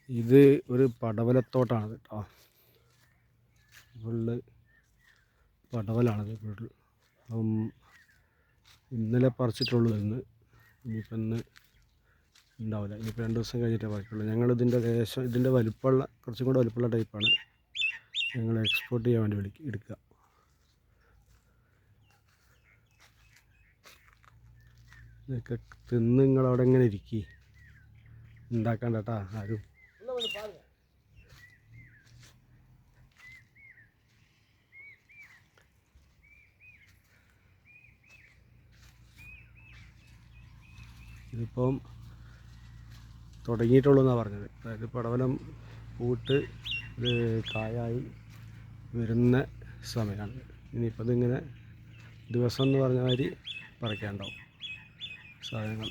ഇത് ഒരു പടവലത്തോട്ടാണ് കേട്ടോ. ഫുള്ള് പടവലാണത് ഫുള്ള്. അപ്പം ഇന്നലെ പറിച്ചിട്ടുള്ളൂ. ഇനിയിപ്പോൾ ഇന്ന് ഉണ്ടാവില്ല. ഇനിയിപ്പോൾ 2 ദിവസം കഴിഞ്ഞിട്ടേ പറിക്കുള്ളൂ. ഞങ്ങളിതിൻ്റെ ഇതിൻ്റെ വലിപ്പമുള്ള കുറച്ചും കൂടെ വലിപ്പമുള്ള ടൈപ്പാണ് ഞങ്ങൾ എക്സ്പോർട്ട് ചെയ്യാൻ വേണ്ടി എടുക്കുക. ഇതൊക്കെ തിന്ന് നിങ്ങളവിടെ ഇങ്ങനെ ഇരിക്കി ഉണ്ടാക്കണ്ട കേട്ടാ ആരും. ഇതിപ്പം തുടങ്ങിയിട്ടുള്ളൂ എന്നാണ് പറഞ്ഞത്. അതായത് പടവലം പൂട്ട് ഇത് കായായി വരുന്ന സമയമാണ്. ഇനിയിപ്പോൾ ഇതിങ്ങനെ ദിവസം എന്ന് പറഞ്ഞ മാതിരി പറിക്കാനുണ്ടാവും സാധനങ്ങൾ.